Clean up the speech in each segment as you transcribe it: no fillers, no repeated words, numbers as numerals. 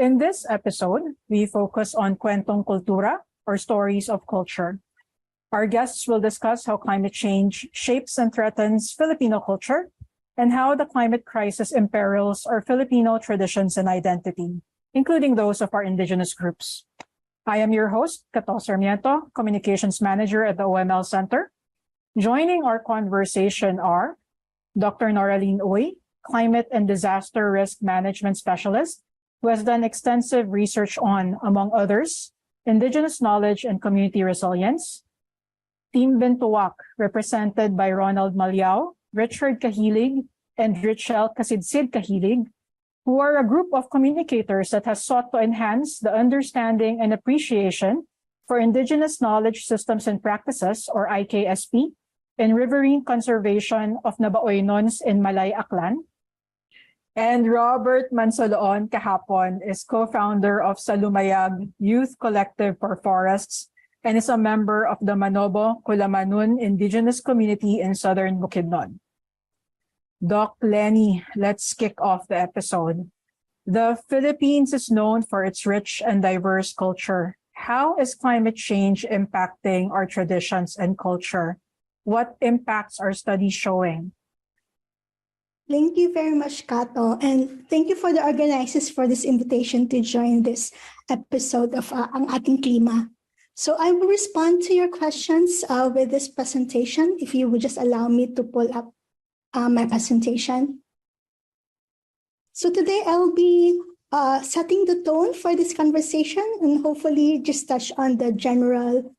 In this episode, we focus on Kwentong Kultura, or stories of culture. Our guests will discuss how climate change shapes and threatens Filipino culture and how the climate crisis imperils our Filipino traditions and identity, including those of our indigenous groups. I am your host, Cato Sarmiento, Communications Manager at the OML Center. Joining our conversation are Dr. Noralene, Climate and Disaster Risk Management Specialist, who has done extensive research on, among others, indigenous knowledge and community resilience. Team Bintuwak, represented by Ronald Maliao, Cahilig, and Ritchel Casidsid-Cahilig, who are a group of communicators that has sought to enhance the understanding and appreciation for indigenous knowledge systems and practices, or IKSP, in riverine conservation of Nabaoynons in Malay-Aklan. And Robert Mansalo-on, Cahapon, is co-founder of Salumayag Youth Collective for Forests and is a member of the Manobo-Kulamanun indigenous community in southern Bukidnon. Doc Lenny, let's kick off the episode. The Philippines is known for its rich and diverse culture. How is climate change impacting our traditions and culture? What impacts are studies showing? Thank you very much, Kato, and thank you for the organizers for this invitation to join this episode of Ang Ating Klima. So I will respond to your questions with this presentation, if you would just allow me to pull up my presentation. So today I'll be setting the tone for this conversation and hopefully just touch on the general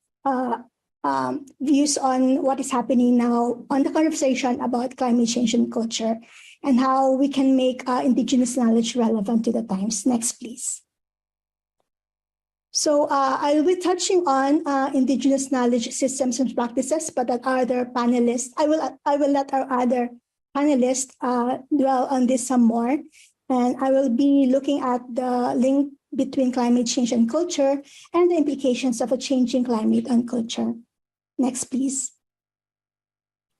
views on what is happening now on the conversation about climate change and culture and how we can make indigenous knowledge relevant to the times. Next, please. So I will be touching on indigenous knowledge systems and practices, but that other panelists, I will let our other panelists dwell on this some more. And I will be looking at the link between climate change and culture and the implications of a changing climate on culture. Next, please.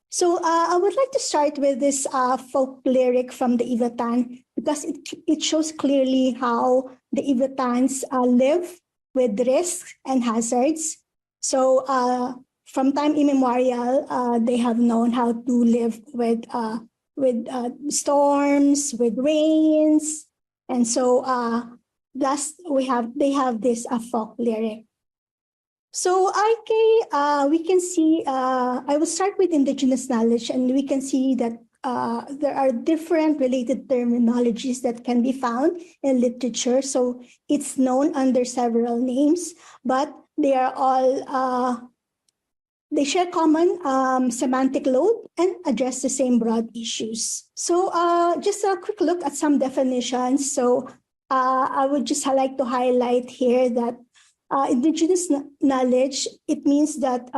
So I would like to start with this folk lyric from the Ivatan because it shows clearly how the Ivatans live with risks and hazards. So from time immemorial, they have known how to live with storms, with rains, and so thus they have this folk lyric. So we can see, I will start with indigenous knowledge, and we can see that there are different related terminologies that can be found in literature. So it's known under several names, but they are all, they share common semantic load and address the same broad issues. So just a quick look at some definitions. So I would just like to highlight here that indigenous knowledge, it means that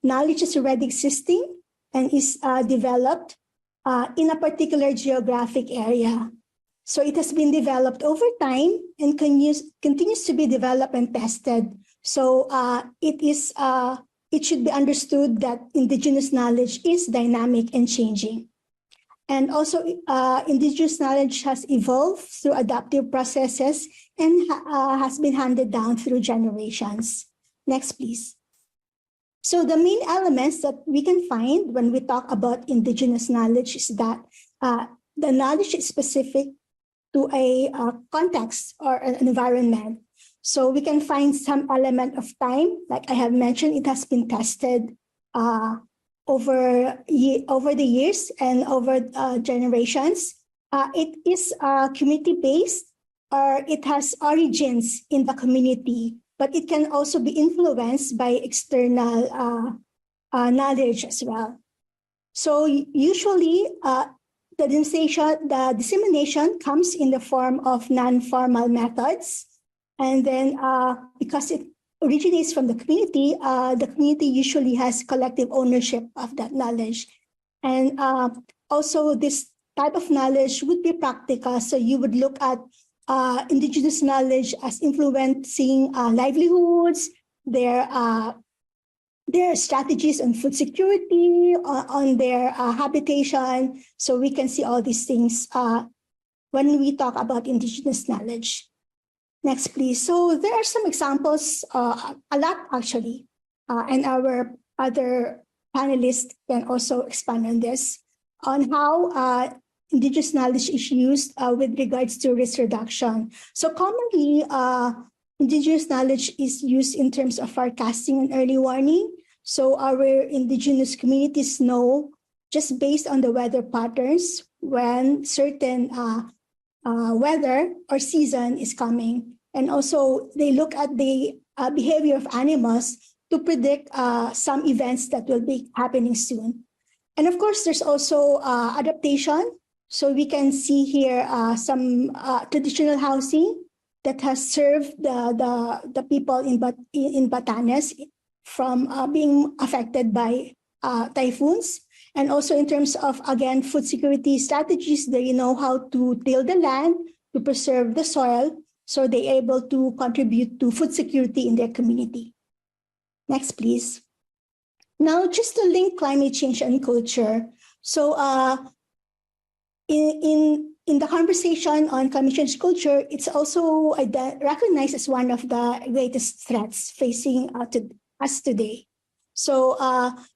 knowledge is already existing and is developed in a particular geographic area. So it has been developed over time and continues to be developed and tested. So it should be understood that indigenous knowledge is dynamic and changing. And also, indigenous knowledge has evolved through adaptive processes and has been handed down through generations. Next, please. So the main elements that we can find when we talk about indigenous knowledge is that the knowledge is specific to a context or an environment. So we can find some element of time, like I have mentioned, it has been tested over the years and over generations. It is community-based, or it has origins in the community, but it can also be influenced by external knowledge as well. So usually the dissemination comes in the form of non-formal methods. And then because it originates from the community usually has collective ownership of that knowledge. And also this type of knowledge would be practical. So you would look at indigenous knowledge as influencing livelihoods, their strategies on food security, on their habitation. So we can see all these things when we talk about indigenous knowledge. Next, please. So there are some examples, a lot actually, and our other panelists can also expand on this, on how indigenous knowledge is used with regards to risk reduction. So commonly, indigenous knowledge is used in terms of forecasting and early warning. So our indigenous communities know, just based on the weather patterns, when certain weather or season is coming. And also they look at the behavior of animals to predict some events that will be happening soon. And of course, there's also adaptation. So we can see here some traditional housing that has served the people in Batanes from being affected by typhoons. And also in terms of, again, food security strategies, they know how to till the land to preserve the soil, so they're able to contribute to food security in their community. Next, please. Now, just to link climate change and culture. So in the conversation on climate change culture, it's also recognized as one of the greatest threats facing us today. So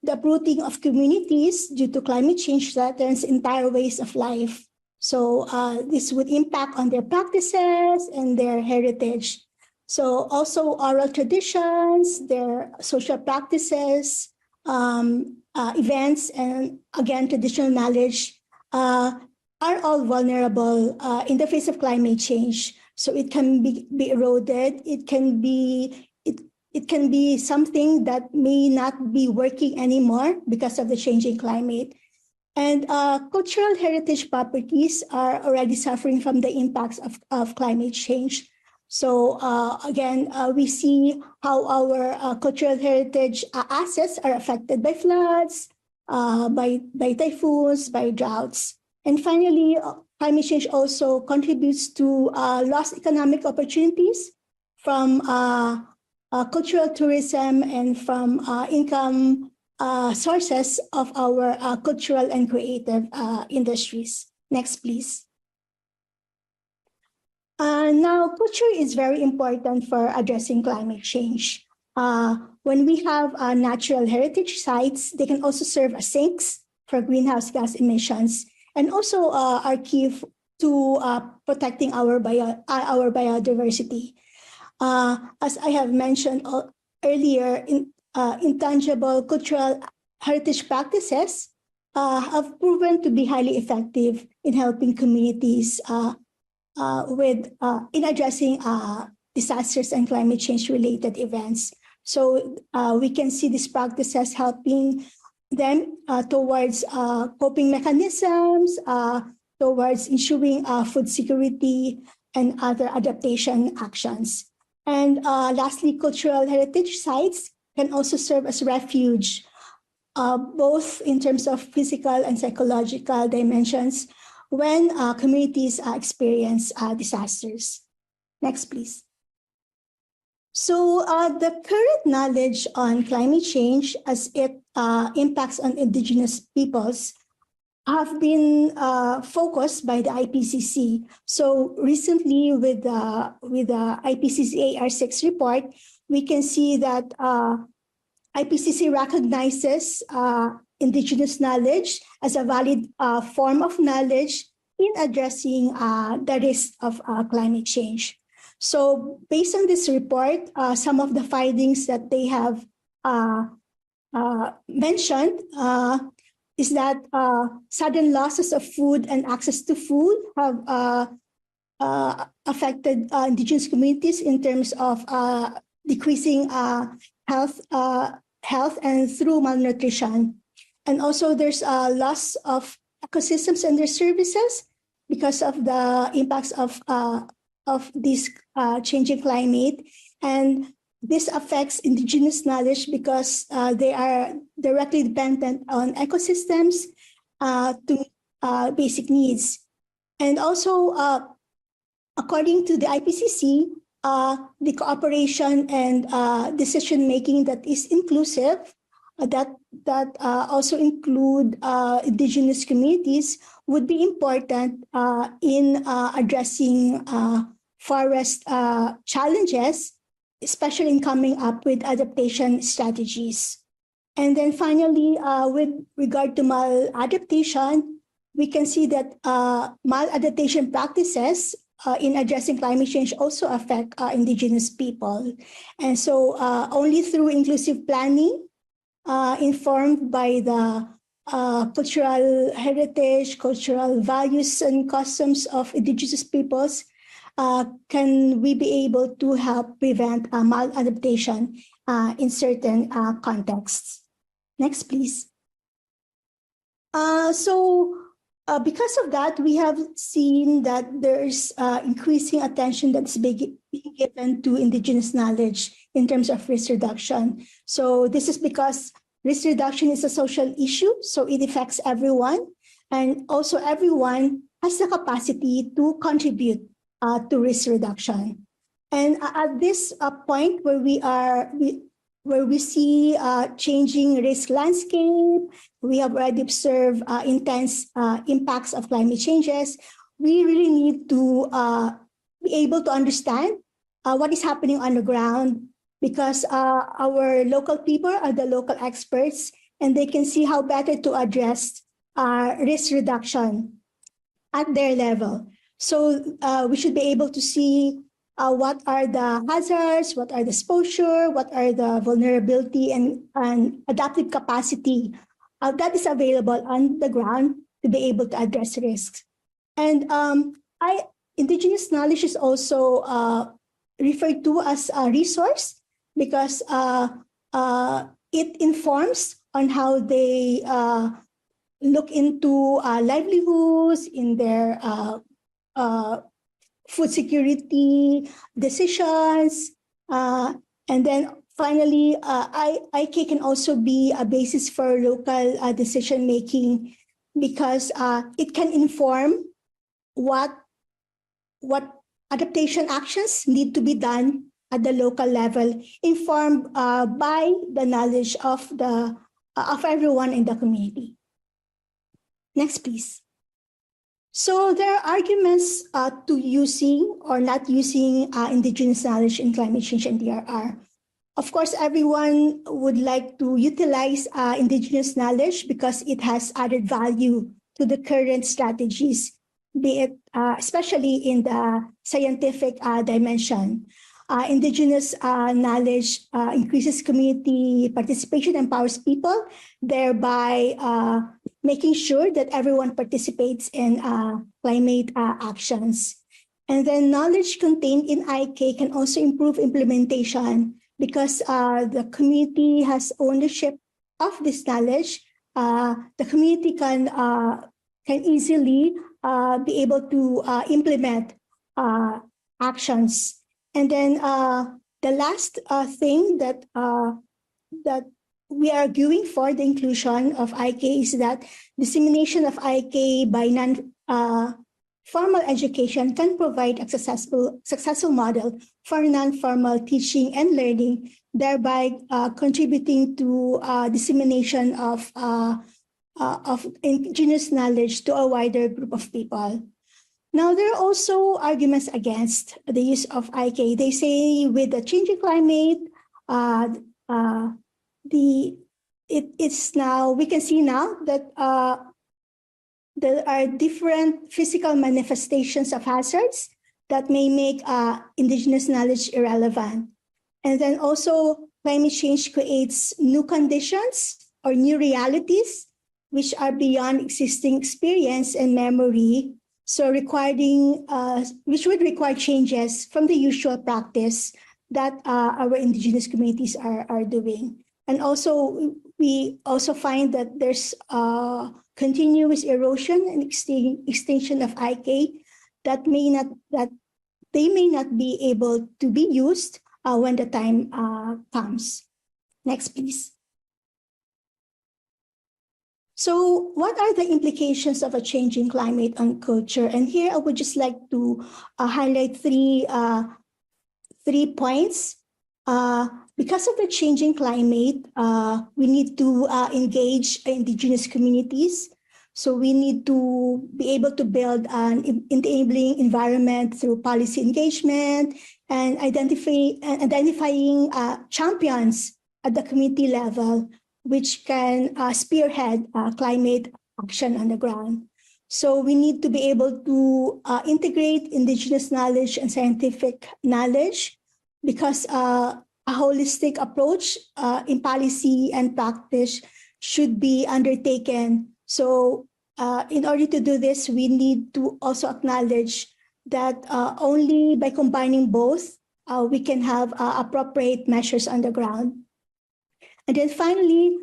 the uprooting of communities due to climate change threatens entire ways of life. So this would impact on their practices and their heritage. So also oral traditions, their social practices, events, and again, traditional knowledge are all vulnerable in the face of climate change. So it can be eroded. It can be something that may not be working anymore because of the changing climate. And cultural heritage properties are already suffering from the impacts of climate change. So again, we see how our cultural heritage assets are affected by floods, by typhoons, by droughts. And finally, climate change also contributes to lost economic opportunities from cultural tourism and from income sources of our cultural and creative industries. Next, please. Now, culture is very important for addressing climate change. When we have natural heritage sites, they can also serve as sinks for greenhouse gas emissions, and also are key to protecting our biodiversity. As I have mentioned earlier, intangible cultural heritage practices have proven to be highly effective in helping communities in addressing disasters and climate change related events. So we can see these practices helping them towards coping mechanisms, towards ensuring food security and other adaptation actions. And lastly, cultural heritage sites can also serve as refuge, both in terms of physical and psychological dimensions when communities experience disasters. Next, please. So the current knowledge on climate change as it impacts on indigenous peoples have been focused by the IPCC. So recently with the IPCC AR6 report, we can see that IPCC recognizes indigenous knowledge as a valid form of knowledge in addressing the risk of climate change. So based on this report, some of the findings that they have mentioned is that sudden losses of food and access to food have affected indigenous communities in terms of decreasing health and through malnutrition. And also there's a loss of ecosystems and their services because of the impacts of this changing climate. And this affects indigenous knowledge because they are directly dependent on ecosystems to basic needs. And also, according to the IPCC, the cooperation and decision-making that is inclusive, that also include indigenous communities, would be important in addressing forest challenges, especially in coming up with adaptation strategies. And then finally, with regard to maladaptation, we can see that maladaptation practices in addressing climate change also affect indigenous people. And so only through inclusive planning, informed by the cultural heritage, cultural values and customs of indigenous peoples, can we be able to help prevent maladaptation in certain contexts. Next, please. Because of that, we have seen that there's increasing attention that's being given to indigenous knowledge in terms of risk reduction. So this is because risk reduction is a social issue, so it affects everyone, and also everyone has the capacity to contribute to risk reduction. And at this point where we see changing risk landscape, we have already observed intense impacts of climate changes. We really need to be able to understand what is happening on the ground, because our local people are the local experts, and they can see how better to address risk reduction at their level. So we should be able to see what are the hazards, what are the exposure, what are the vulnerability and adaptive capacity that is available on the ground to be able to address risks. And indigenous knowledge is also referred to as a resource, because it informs on how they look into livelihoods, in their food security decisions, and then finally, IK can also be a basis for local decision making, because it can inform what adaptation actions need to be done at the local level, informed by the knowledge of everyone in the community. Next, please. So there are arguments to using or not using indigenous knowledge in climate change and DRR. Of course, everyone would like to utilize indigenous knowledge because it has added value to the current strategies, be it especially in the scientific dimension. Indigenous knowledge increases community participation, empowers people, thereby making sure that everyone participates in climate actions. And then knowledge contained in IK can also improve implementation, because the community has ownership of this knowledge. The community can easily be able to implement actions. And then the last thing that we are arguing for the inclusion of IK is that dissemination of IK by non-formal education can provide a successful model for non-formal teaching and learning, thereby contributing to dissemination of indigenous knowledge to a wider group of people. Now, there are also arguments against the use of IK. They say with the changing climate, we can see now that there are different physical manifestations of hazards that may make indigenous knowledge irrelevant. And then also climate change creates new conditions or new realities which are beyond existing experience and memory, so which would require changes from the usual practice that our indigenous communities are doing. And also, we also find that there's continuous erosion and extinction of IK that they may not be able to be used when the time comes. Next, please. So what are the implications of a changing climate on culture? And here I would just like to highlight three points. Because of the changing climate, we need to engage indigenous communities. So we need to be able to build an enabling environment through policy engagement and identifying champions at the community level, which can spearhead climate action on the ground. So we need to be able to integrate indigenous knowledge and scientific knowledge, because a holistic approach in policy and practice should be undertaken. So in order to do this, we need to also acknowledge that only by combining both, we can have appropriate measures on the ground. And then finally,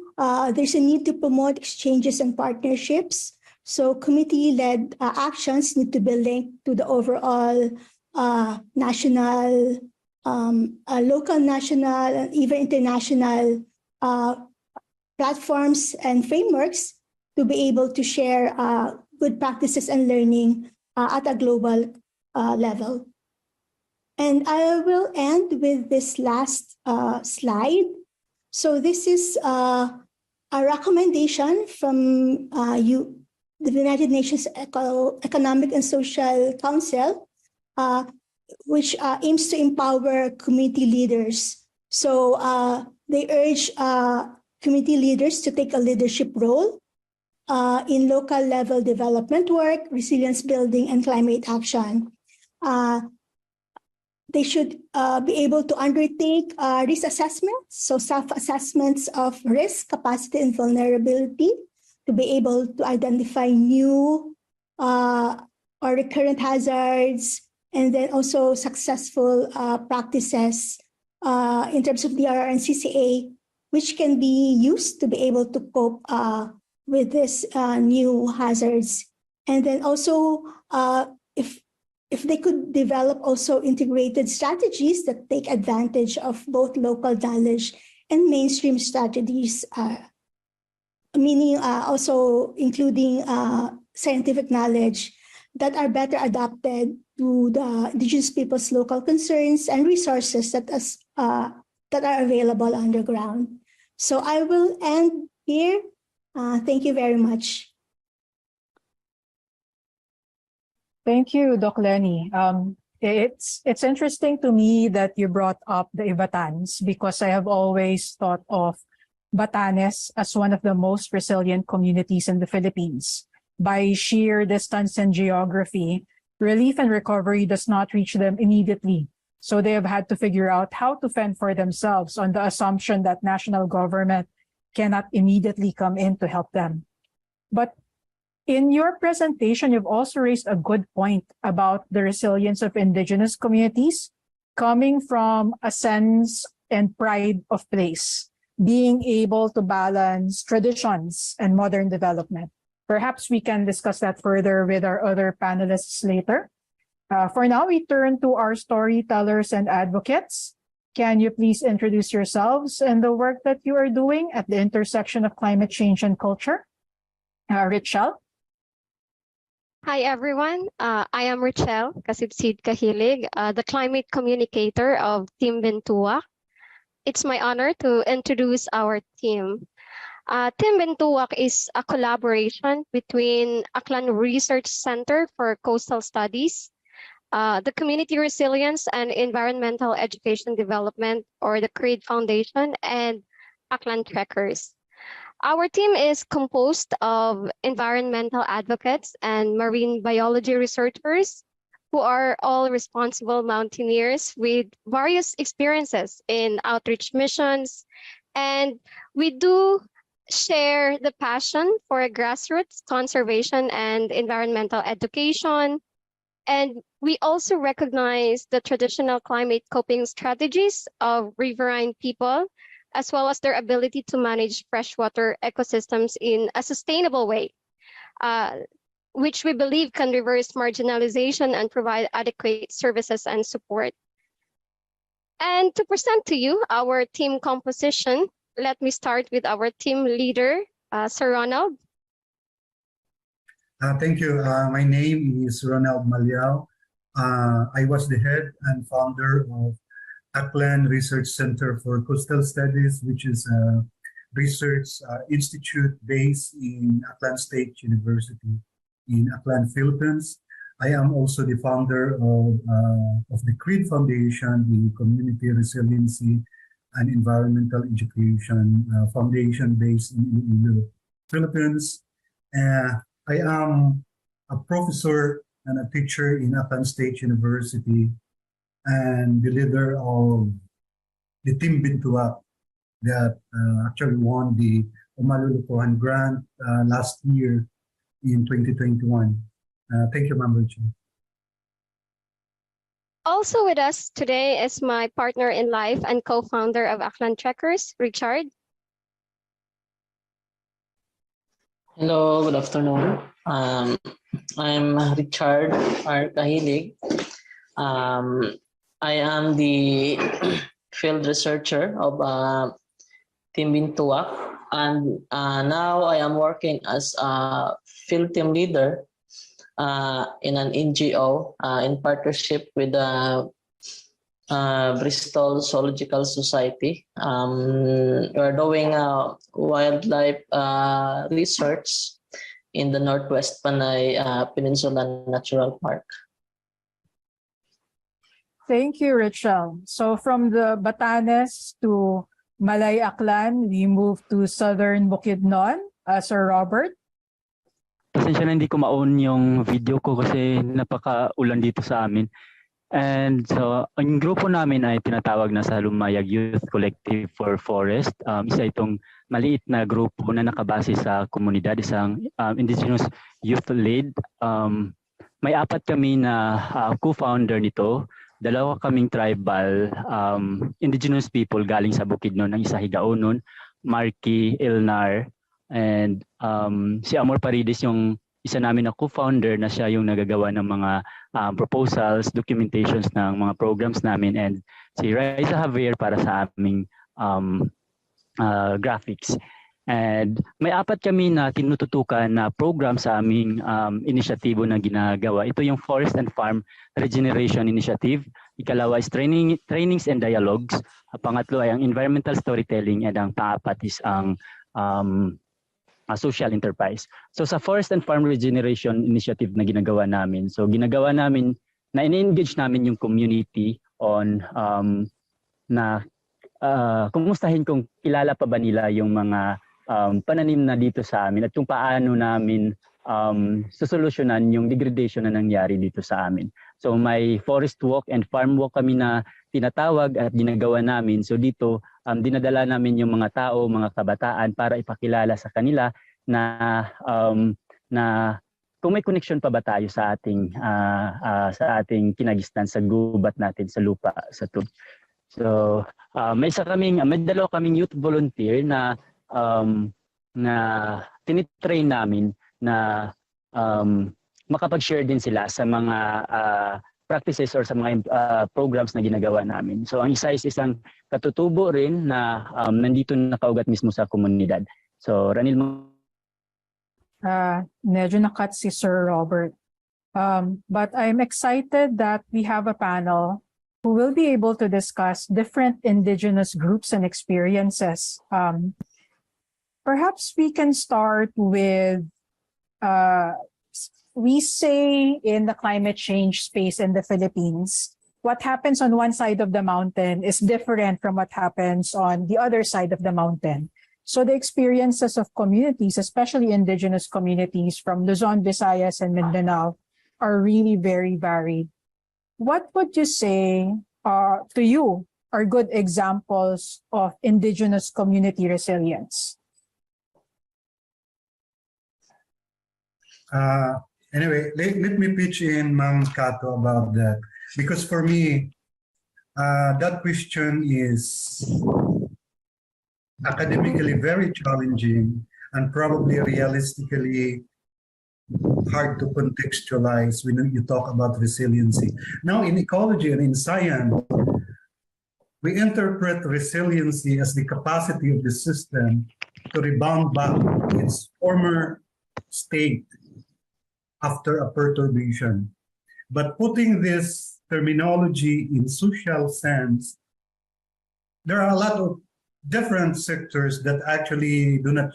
there's a need to promote exchanges and partnerships. So community-led actions need to be linked to the overall national, local, national, and even international platforms and frameworks to be able to share good practices and learning at a global level. And I will end with this last slide. So this is a recommendation from the United Nations Economic and Social Council, which aims to empower community leaders. So they urge community leaders to take a leadership role in local level development work, resilience building, and climate action. They should be able to undertake risk assessments, so self-assessments of risk, capacity, and vulnerability, to be able to identify new or recurrent hazards, and then also successful practices in terms of DRR and CCA, which can be used to be able to cope with these new hazards. And then also, if they could develop also integrated strategies that take advantage of both local knowledge and mainstream strategies, meaning also including scientific knowledge that are better adapted to the indigenous people's local concerns and resources that are available underground. So I will end here. Thank you very much. Thank you, Doc Lenny. It's interesting to me that you brought up the Ibatans, because I have always thought of Batanes as one of the most resilient communities in the Philippines. By sheer distance and geography, relief and recovery does not reach them immediately. So they have had to figure out how to fend for themselves on the assumption that national government cannot immediately come in to help them. But in your presentation, you've also raised a good point about the resilience of indigenous communities coming from a sense and pride of place, being able to balance traditions and modern development. Perhaps we can discuss that further with our other panelists later. For now, we turn to our storytellers and advocates. Can you please introduce yourselves and the work that you are doing at the intersection of climate change and culture? Ritchel. Hi, everyone. I am Ritchel, Casidsid-Cahilig, the climate communicator of Team Bintuwak. It's my honor to introduce our team. Team Bintuwak is a collaboration between Aklan Research Center for Coastal Studies, the Community Resilience and Environmental Education Development, or the CREED Foundation, and Aklan Trekkers. Our team is composed of environmental advocates and marine biology researchers who are all responsible mountaineers with various experiences in outreach missions. And we do share the passion for grassroots conservation and environmental education. And we also recognize the traditional climate coping strategies of riverine people, as well as their ability to manage freshwater ecosystems in a sustainable way, which we believe can reverse marginalization and provide adequate services and support. And to present to you our team composition, let me start with our team leader, Sir Ronald. Thank you. My name is Ronald Maliao. I was the head and founder of Aklan Research Center for Coastal Studies, which is research institute based in Aklan State University in Aklan, Philippines. I am also the founder of the CREED Foundation, the Community Resiliency and Environmental Education Foundation based in Iloilo, Philippines. I am a professor and a teacher in Aklan State University and the leader of the Team Bintuwak that actually won the Umalulukuhan grant last year in 2021. Thank you, Ma'am Ritchel. Also with us today is my partner in life and co-founder of Aklan Trekkers, Richard. Hello, good afternoon. I'm Richard Cahilig. I am the field researcher of Team Bintuwak, and now I am working as a field team leader in an NGO in partnership with the Bristol Zoological Society. We're doing wildlife research in the Northwest Panay Peninsula Natural Park. Thank you, Ritchel. So from the Batanes to Malay Aklan, we moved to Southern Bukidnon, Sir Robert. Pasensya na hindi ko ma-on yung video ko kasi napaka-ulan dito sa amin. And so, ang grupo namin ay tinatawag na Salumayag Youth Collective for Forest. Isa itong maliit na grupo na nakabase sa komunidad, isang indigenous youth-led. May 4 kami na co-founder nito. 2 kaming tribal indigenous people galing sa Bukidnon, ang isa Higaonon, Marky, Elnar, and si Amor Paredes yung isa namin na co-founder na siya yung nagagawa ng mga proposals, documentations ng mga programs namin, and si Raisa Javier para sa aming graphics. And may 4 kami na tinututukan na program sa aming inisyatibo na ginagawa. Ito yung Forest and Farm Regeneration Initiative. Ikalawa is trainings and dialogues. Pangatlo ay ang environmental storytelling, and ang pang-apat is ang social enterprise. So sa Forest and Farm Regeneration Initiative na ginagawa namin, so ginagawa namin na in-engage namin yung community on na kumustahin kung kilala pa ba nila yung mga pananim na dito sa amin at kung paano namin susolusyonan yung degradation na nangyari dito sa amin. So may forest walk and farm walk kami na tinatawag at ginagawa namin. So dito dinadala namin yung mga tao, mga kabataan para ipakilala sa kanila na kung may connection pa ba tayo sa ating kinagisnan, sa gubat natin, sa lupa, sa tubig. So may 2 kaming youth volunteer na tinitrain namin na makapag-share din sila sa mga practices or sa mga programs na ginagawa namin. So ang isa is isang katutubo rin na nandito nakaugat mismo sa komunidad. So Ronald, Medyo nakat si Sir Robert. But I'm excited that we have a panel who will be able to discuss different indigenous groups and experiences. Perhaps we can start with, we say in the climate change space in the Philippines, what happens on one side of the mountain is different from what happens on the other side of the mountain. So the experiences of communities, especially indigenous communities from Luzon, Visayas, and Mindanao, are really very varied. What would you say to you are good examples of indigenous community resilience? Anyway, let me pitch in, Ma'am Kato, about that. Because for me, that question is academically very challenging and probably realistically hard to contextualize when you talk about resiliency. Now, in ecology and in science, we interpret resiliency as the capacity of the system to rebound back to its former state after a perturbation. But putting this terminology in social sense, there are a lot of different sectors that actually do not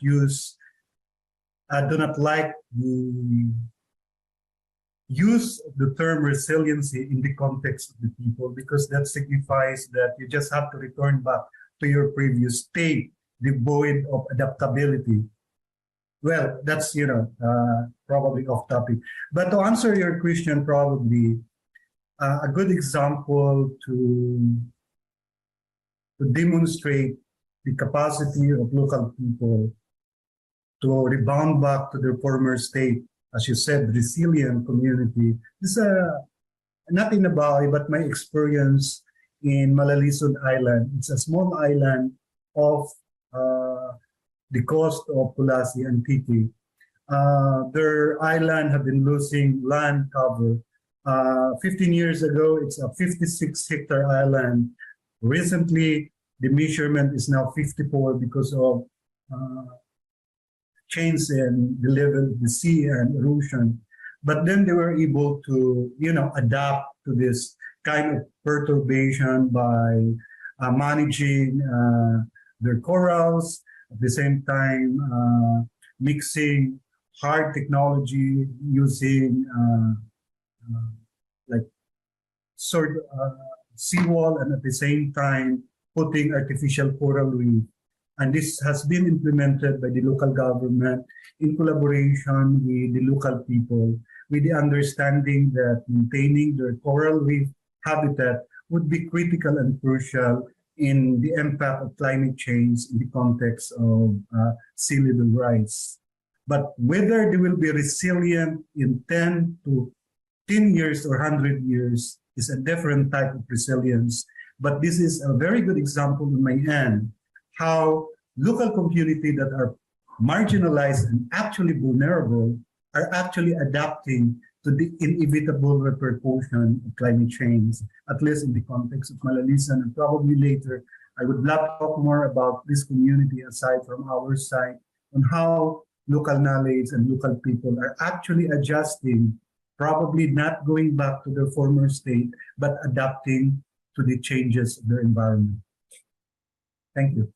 like the use of the term resiliency in the context of the people, because that signifies that you just have to return back to your previous state, devoid of adaptability. Well, that's, probably off topic. But to answer your question, probably a good example to demonstrate the capacity of local people to rebound back to their former state, as you said, resilient community. This is not in Nabawi, but my experience in Malalisod Island. It's a small island off the coast of Pulasi and Titi. Their island have been losing land cover. 15 years ago, it's a 56-hectare island. Recently, the measurement is now 54 because of change in the level of the sea and erosion. But then they were able to, adapt to this kind of perturbation by managing their corals, at the same time mixing hard technology using like seawall, and at the same time putting artificial coral reef. And this has been implemented by the local government in collaboration with the local people, with the understanding that maintaining their coral reef habitat would be critical and crucial in the impact of climate change in the context of sea level rise. But whether they will be resilient in 10 to 10 years or 100 years is a different type of resilience. But this is a very good example in my end, how local community that are marginalized and actually vulnerable are actually adapting to the inevitable repercussion of climate change, at least in the context of Malalisan. And probably later, I would love to talk more about this community aside from our side on how local knowledge and local people are actually adjusting, probably not going back to their former state, but adapting to the changes of their environment. Thank you.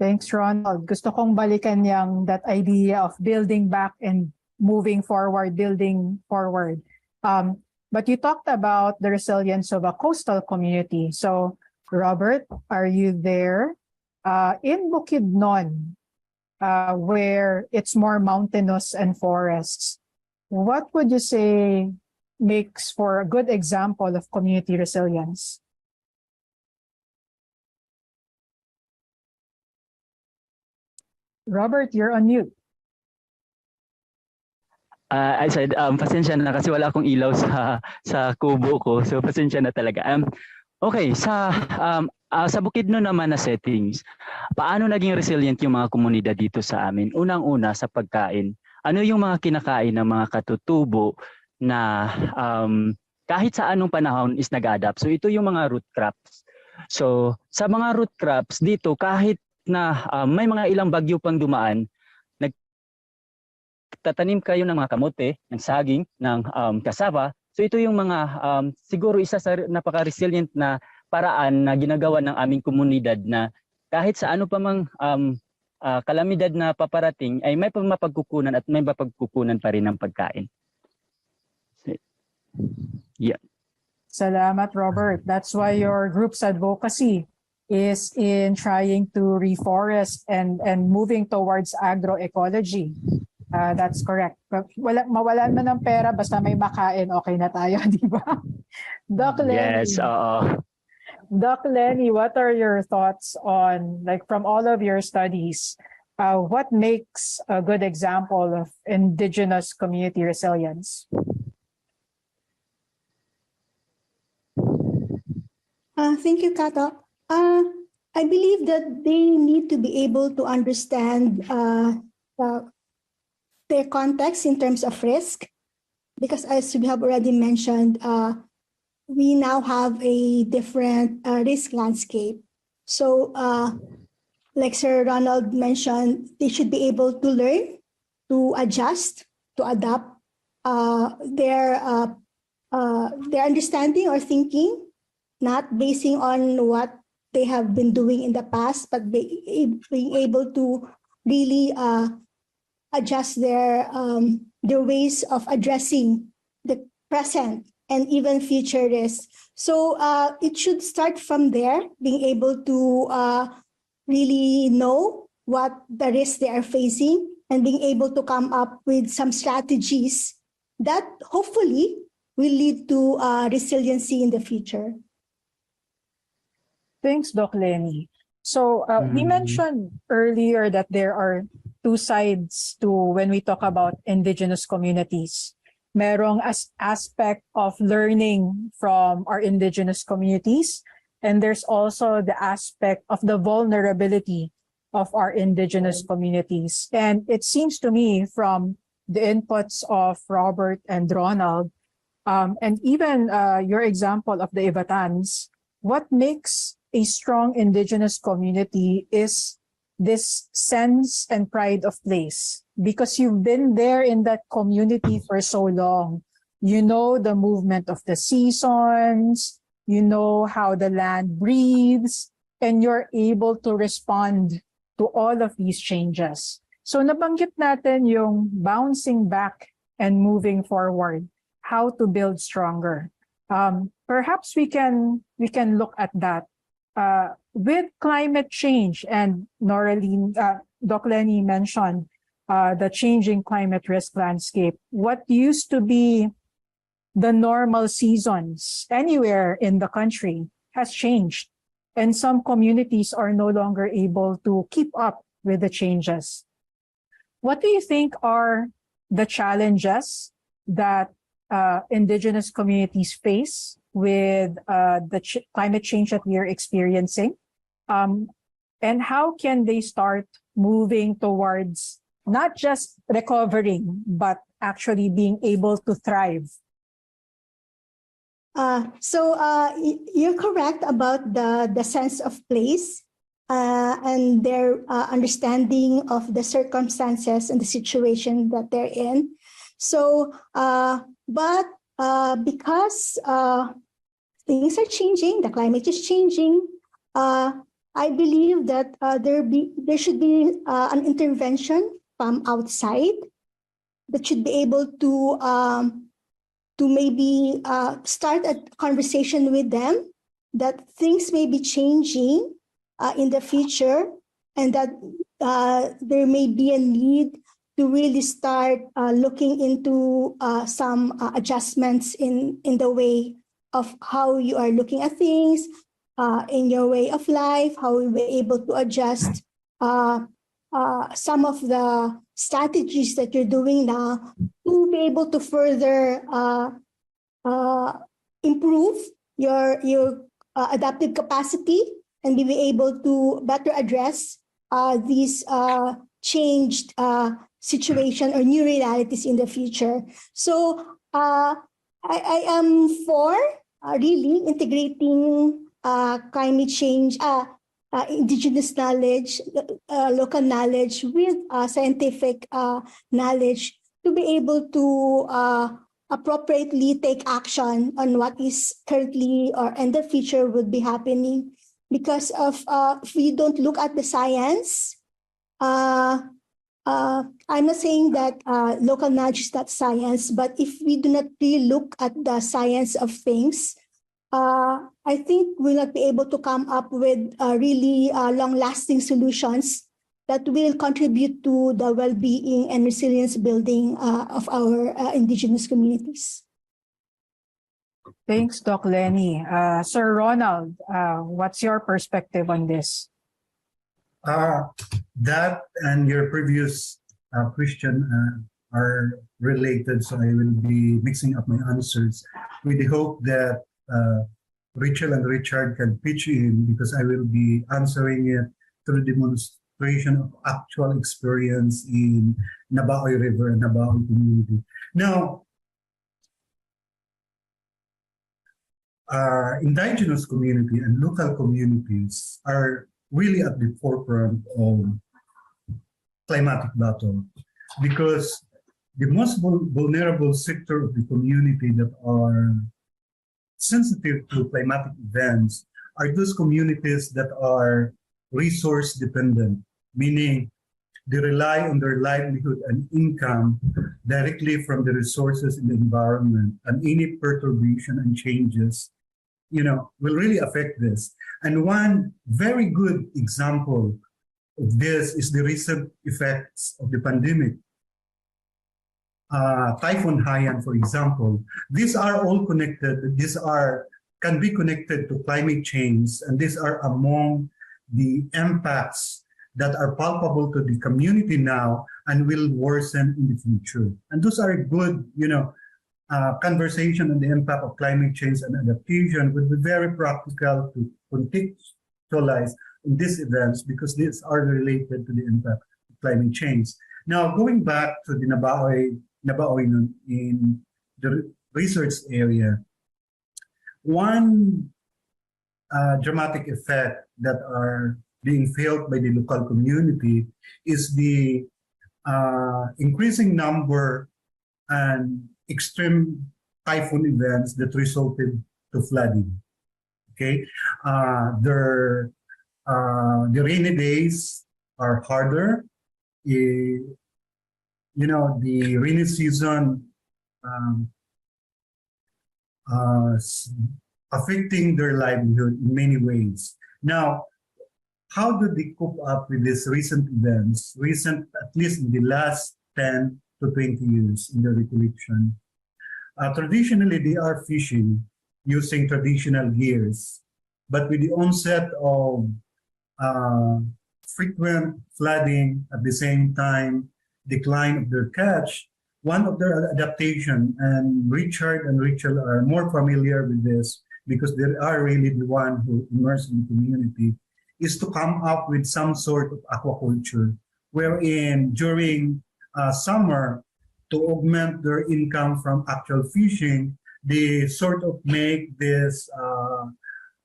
Thanks, Ronald. Gusto kong balikan that idea of building back and moving forward, building forward. But you talked about the resilience of a coastal community. So, Robert, are you there? In Bukidnon, where it's more mountainous and forests, what would you say makes for a good example of community resilience? Robert, you're on mute. I said, pasensya na kasi wala akong ilaw sa kubo ko. So pasensya na talaga. Okay, sa Bukidnon naman na settings, paano naging resilient yung mga komunidad dito sa amin? Unang-una sa pagkain. Ano yung mga kinakain ng mga katutubo na kahit sa anong panahon is nag-adapt? So ito yung mga root crops. So sa mga root crops dito, kahit na may mga ilang bagyo pang dumaan, tatanim kayo ng mga kamote, ng saging, ng cassava. So ito yung mga siguro isa sa napaka-resilient na paraan na ginagawa ng aming komunidad na kahit sa ano pa mang kalamidad na paparating ay may mapagkukunan at may mapagkukunan pa rin ng pagkain. Yeah. Salamat, Robert. That's why your group's advocacy is in trying to reforest and moving towards agroecology. That's correct. Mawalan man ng pera, basta may makain, okay na tayo, di ba? Doc Lenny. Yes, Doc Lenny, what are your thoughts on, like from all of your studies, what makes a good example of indigenous community resilience? Thank you, Kato. I believe that they need to be able to understand their context in terms of risk, because as we have already mentioned, we now have a different risk landscape. So like Sir Ronald mentioned, they should be able to learn, to adjust, to adapt their understanding or thinking, not basing on what they have been doing in the past, but being able to really adjust their ways of addressing the present and even future risks. So it should start from there, being able to really know what the risks they are facing and being able to come up with some strategies that hopefully will lead to resiliency in the future. Thanks, Doc Lenny. So we mentioned earlier that there are two sides to when we talk about indigenous communities. Merong aspect of learning from our indigenous communities, and there's also the aspect of the vulnerability of our indigenous communities. And it seems to me from the inputs of Robert and Ronald, and even your example of the Ivatans, what makes a strong indigenous community is this sense and pride of place, because you've been there in that community for so long. You know the movement of the seasons, you know how the land breathes, and you're able to respond to all of these changes. So nabanggit natin yung bouncing back and moving forward, how to build stronger. Perhaps we can look at that. With climate change, and Noralene, Doc Lenny mentioned the changing climate risk landscape. What used to be the normal seasons anywhere in the country has changed, and some communities are no longer able to keep up with the changes. What do you think are the challenges that indigenous communities face with the climate change that we are experiencing? And how can they start moving towards not just recovering, but actually being able to thrive? You're correct about the sense of place and their understanding of the circumstances and the situation that they're in. So, because things are changing, the climate is changing, I believe that there should be an intervention from outside that should be able to maybe start a conversation with them that things may be changing in the future, and that there may be a need to really start looking into some adjustments in the way of how you are looking at things, in your way of life, how we were able to adjust some of the strategies that you're doing now to be able to further improve your adaptive capacity and be able to better address these changed situation or new realities in the future. So I am for really integrating climate change, indigenous knowledge, local knowledge with scientific knowledge to be able to appropriately take action on what is currently or in the future would be happening. Because of if we don't look at the science, I'm not saying that local knowledge is not science, but if we do not really look at the science of things, I think we'll not be able to come up with really long-lasting solutions that will contribute to the well-being and resilience building of our indigenous communities. Thanks, Doc Lenny. Sir Ronald, what's your perspective on this? That and your previous question are related, so I will be mixing up my answers with the hope that Ritchel and Richard can pitch in, because I will be answering it through demonstration of actual experience in Nabaoy River and Nabaoy community. Now, indigenous community and local communities are really at the forefront of climatic battle, because the most vulnerable sector of the community that are sensitive to climatic events are those communities that are resource dependent, meaning they rely on their livelihood and income directly from the resources in the environment, and any perturbation and changes, will really affect this. And one very good example of this is the recent effects of the pandemic. Typhoon Haiyan, for example. These are all connected. Can be connected to climate change, and these are among the impacts that are palpable to the community now and will worsen in the future. And those are good, conversation on the impact of climate change and adaptation would be very practical to contextualize in these events because these are related to the impact of climate change. Now, going back to the Nabaoy in the research area, one dramatic effect that are being felt by the local community is the increasing number and extreme typhoon events that resulted to flooding. Okay, the rainy days are harder. The rainy season affecting their livelihood in many ways. Now, how do they cope up with these recent events, at least in the last 10 to 20 years in the recollection? Traditionally, they are fishing using traditional gears, but with the onset of frequent flooding at the same time, decline of their catch, one of their adaptation, and Richard and Ritchel are more familiar with this because they are really the one who immersed in the community, is to come up with some sort of aquaculture, wherein during summer, to augment their income from actual fishing, they sort of make this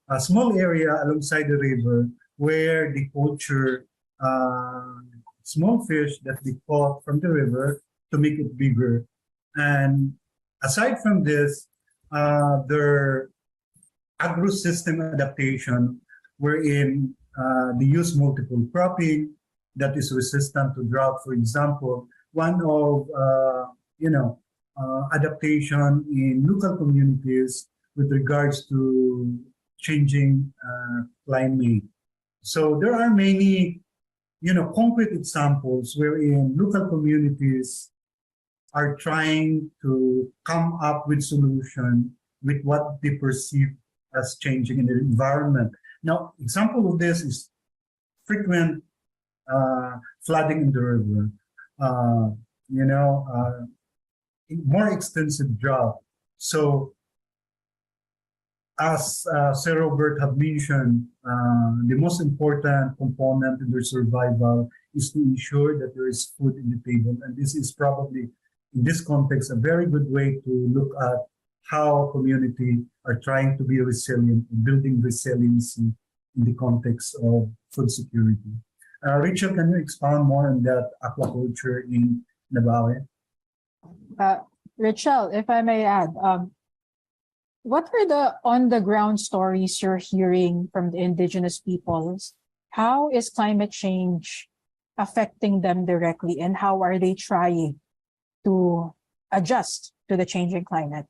a small area alongside the river where they culture small fish that they caught from the river to make it bigger. And aside from this, their agro-system adaptation, wherein they use multiple cropping that is resistant to drought, for example. One of adaptation in local communities with regards to changing climate. So there are many, concrete examples wherein local communities are trying to come up with solution with what they perceive as changing in the environment. Now, example of this is frequent flooding in the river, more extensive drought. So, as Sir Robert have mentioned, the most important component in their survival is to ensure that there is food in the table. And this is probably, in this context, a very good way to look at how community are trying to be resilient, building resiliency in the context of food security. Ritchel, can you expound more on that aquaculture in Nabawe? Ritchel, if I may add, what are the on-the-ground stories you're hearing from the indigenous peoples? How is climate change affecting them directly, and how are they trying to adjust to the changing climate?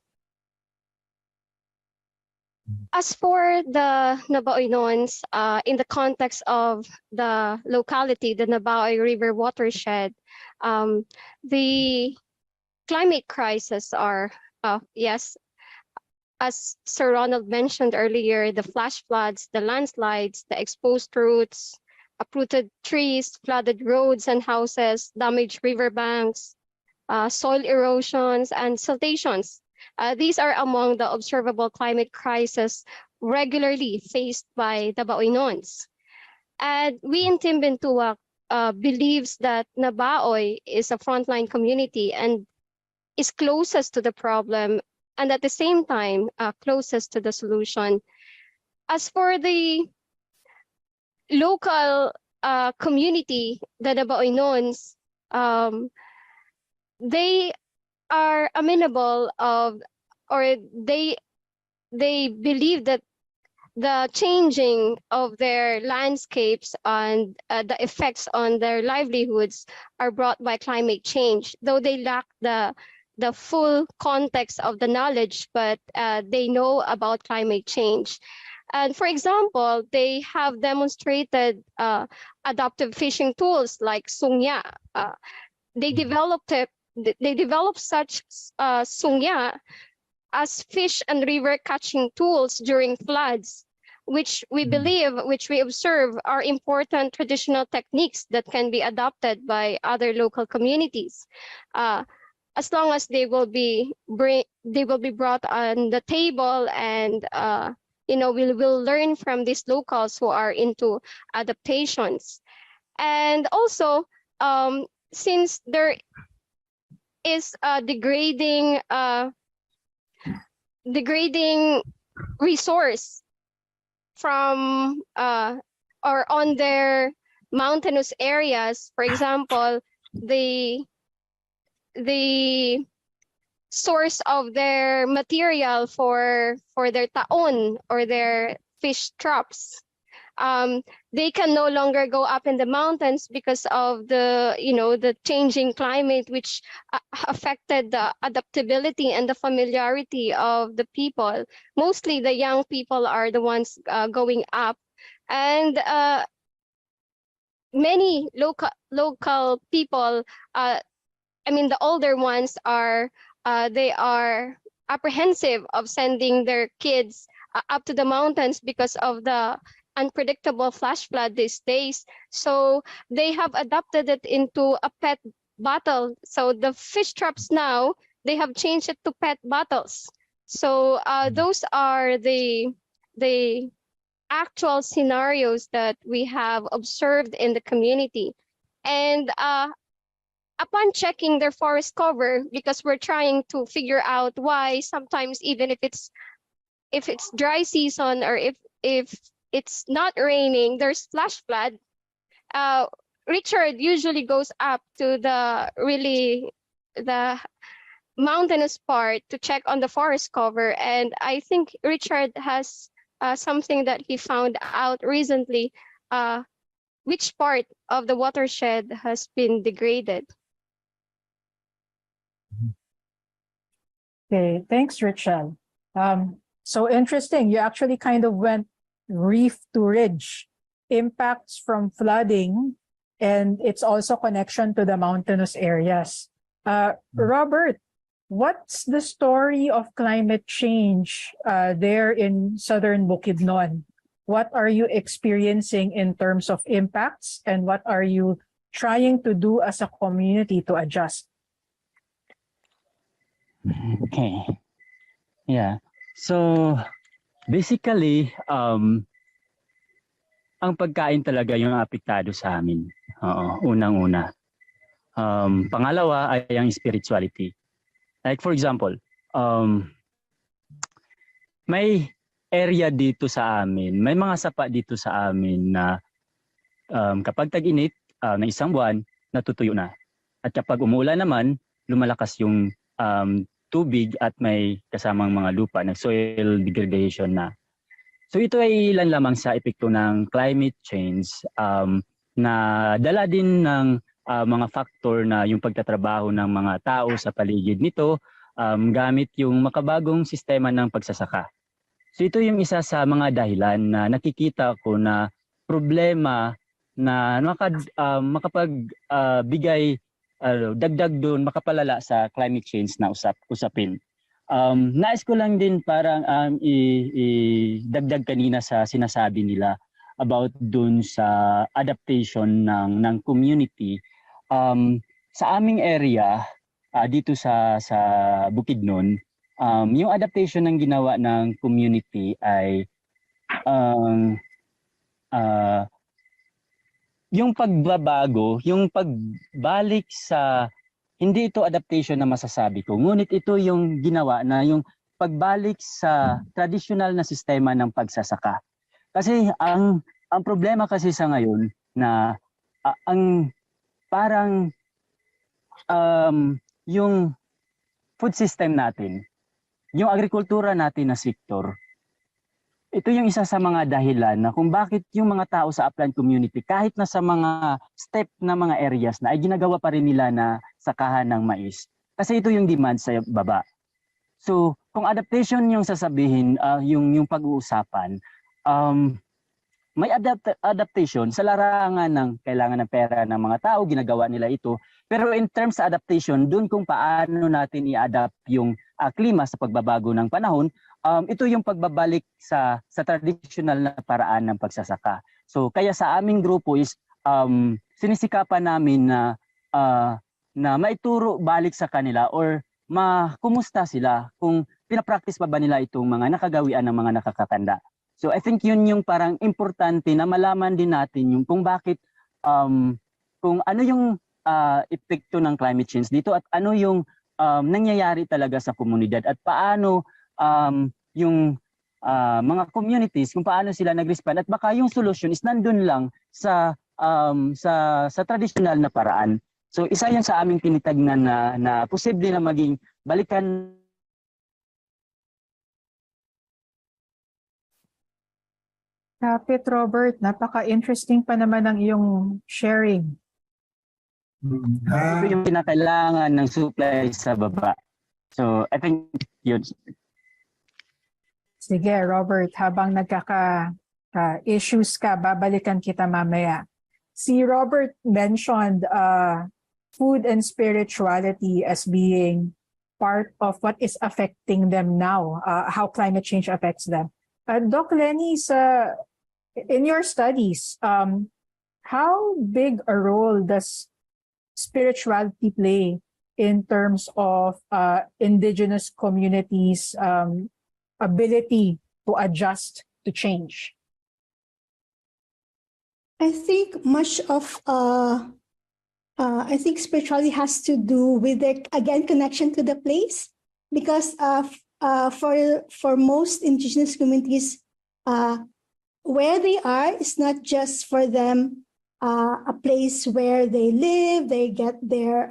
As for the Nabaoynons, in the context of the locality, the Nabaoy River watershed, the climate crisis are, yes, as Sir Ronald mentioned earlier, the flash floods, the landslides, the exposed routes, uprooted trees, flooded roads and houses, damaged riverbanks, soil erosions, and siltations. These are among the observable climate crises regularly faced by the Nabaoynons. And we in Team Bintuwak believes that Nabaoy is a frontline community and is closest to the problem, and at the same time, closest to the solution. As for the local community, the Nabaoynons, they are amenable of, or they believe that the changing of their landscapes and the effects on their livelihoods are brought by climate change, though they lack the full context of the knowledge, but they know about climate change. And for example, they have demonstrated adaptive fishing tools like sungya. They developed it. They developed such sungya as fish and river catching tools during floods, which we believe, which we observe, are important traditional techniques that can be adopted by other local communities, as long as they will be brought on the table, and we will learn from these locals who are into adaptations. And also, since there is a degrading resource from or on their mountainous areas, for example, the source of their material for their taon or their fish traps, they can no longer go up in the mountains because of the changing climate, which affected the adaptability and the familiarity of the people. Mostly the young people are the ones going up, and many local people, the older ones are they are apprehensive of sending their kids up to the mountains because of the unpredictable flash flood these days. So they have adapted it into a pet bottle. So the fish traps now, they have changed it to pet bottles. So those are the actual scenarios that we have observed in the community. And upon checking their forest cover, because we're trying to figure out why sometimes, even if it's dry season, or if it's not raining, there's flash flood. Richard usually goes up to the mountainous part to check on the forest cover, and I think Richard has something that he found out recently, which part of the watershed has been degraded. Okay, thanks, Ritchel. So interesting. You actually kind of went reef to ridge, impacts from flooding, and it's also connection to the mountainous areas. Robert, what's the story of climate change there in southern Bukidnon? What are you experiencing in terms of impacts, and what are you trying to do as a community to adjust? Okay. Yeah. So basically, ang pagkain talaga yung apektado sa amin. Oo, unang-una. Pangalawa ay ang spirituality. Like for example, may area dito sa amin, may mga sapa dito sa amin na kapag tag-init ng isang buwan, natutuyo na. At kapag umuulan naman, lumalakas yung tubig at may kasamang mga lupa, nag-soil degradation na. So ito ay ilan lamang sa epekto ng climate change na dala din ng mga factor na yung pagtatrabaho ng mga tao sa paligid nito gamit yung makabagong sistema ng pagsasaka. So ito yung isa sa mga dahilan na nakikita ko na problema na makapagbigay dagdag doon, makapalala sa climate change na usapin. Nais ko lang din parang idagdag kanina sa sinasabi nila about doon sa adaptation ng community. Sa aming area dito sa Bukidnon, yung adaptation ng ginawa ng community ay yung pagbabago, yung pagbalik sa, hindi ito adaptation na masasabi ko, ngunit ito yung ginawa na yung pagbalik sa traditional na sistema ng pagsasaka. Kasi ang problema kasi sa ngayon na ang parang yung food system natin, yung agrikultura natin na sektor, ito yung isa sa mga dahilan na kung bakit yung mga tao sa upland community, kahit na sa mga step na mga areas na ay ginagawa pa rin nila na sakahan ng mais. Kasi ito yung demand sa baba. So, kung adaptation yung sasabihin, yung pag-uusapan, may adaptation sa larangan ng kailangan ng pera ng mga tao, ginagawa nila ito. Pero in terms sa adaptation, dun kung paano natin i-adapt yung klima sa pagbabago ng panahon, ito yung pagbabalik sa traditional na paraan ng pagsasaka. So kaya sa aming grupo is sinisikapan namin na maituro balik sa kanila or kumusta sila kung pinapractice pa ba nila itong mga nakagawian ng mga nakakatanda. So I think yun yung parang importante na malaman din natin yung kung bakit kung ano yung epekto ng climate change dito at ano yung nangyayari talaga sa komunidad at paano yung mga communities kung paano sila nag-respond at baka yung solution is nandun lang sa traditional na paraan. So isa yan sa aming tinitagnan na posible na maging balikan. Kapit, Robert, napaka-interesting pa naman ng iyong sharing. Ito yung kinakailangan ng supply sa baba. So I think yun. Sige, Robert, habang nagkaka-issues ka, babalikan kita mamaya. Si Robert mentioned food and spirituality as being part of what is affecting them now, how climate change affects them. Doc Lenny, in your studies, how big a role does spirituality play in terms of indigenous communities' ability to adjust to change? I think much of I think spirituality has to do with the connection to the place, because for most indigenous communities, where they are is not just for them a place where they live, they get their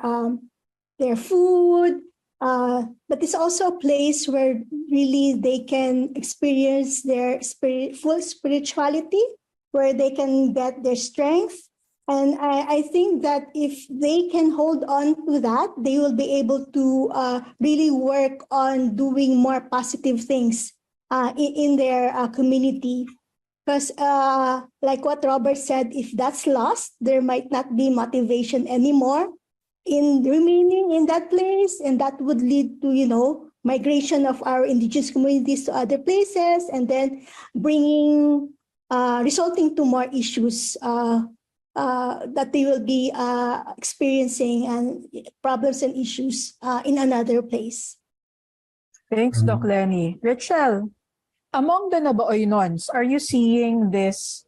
food, but it's also a place where really they can experience their full spirituality, where they can get their strength. And I think that if they can hold on to that, they will be able to really work on doing more positive things in their community. Because like what Robert said, if that's lost, there might not be motivation anymore in remaining in that place, and that would lead to, migration of our indigenous communities to other places, and then resulting to more issues that they will be experiencing, and problems and issues in another place. Thanks, Doc Lenny. Ritchel, among the Nabaoynons, are you seeing this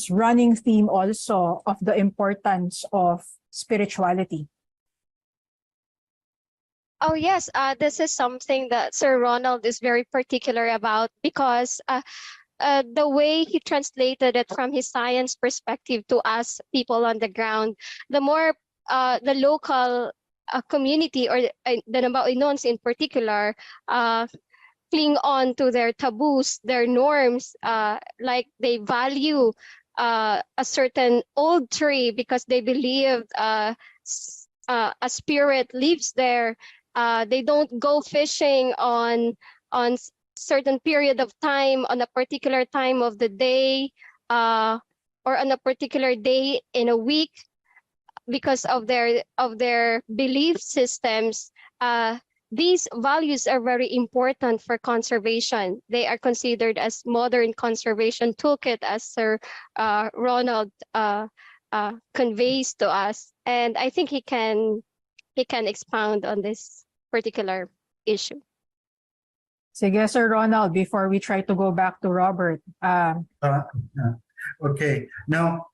running theme also of the importance of spirituality? Oh, yes. This is something that Sir Ronald is very particular about, because the way he translated it from his science perspective to us people on the ground, the more the local community, or the Nabaoynons in particular, cling on to their taboos, their norms, like they value a certain old tree because they believe a spirit lives there. They don't go fishing on certain period of time, on a particular time of the day, or on a particular day in a week, because of their belief systems. These values are very important for conservation. They are considered as modern conservation toolkit, as Sir Ronald conveys to us, and I think he can expound on this particular issue. Sige, Sir Ronald, before we try to go back to Robert. Okay, now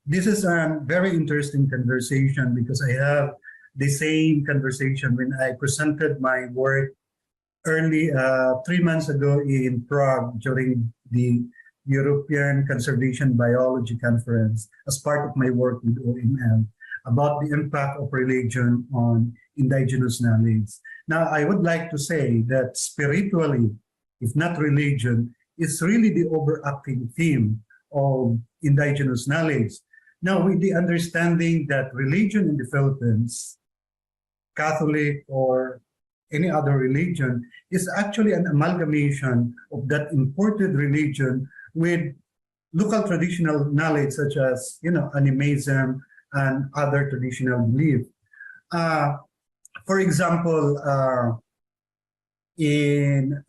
this is a very interesting conversation, because I have the same conversation when I presented my work early 3 months ago in Prague during the European Conservation Biology Conference as part of my work with OML about the impact of religion on indigenous knowledge. Now, I would like to say that spiritually, if not religion, is really the overarching theme of indigenous knowledge. Now, with the understanding that religion in the Philippines, Catholic or any other religion, is actually an amalgamation of that imported religion with local traditional knowledge such as, animism and other traditional belief. For example, in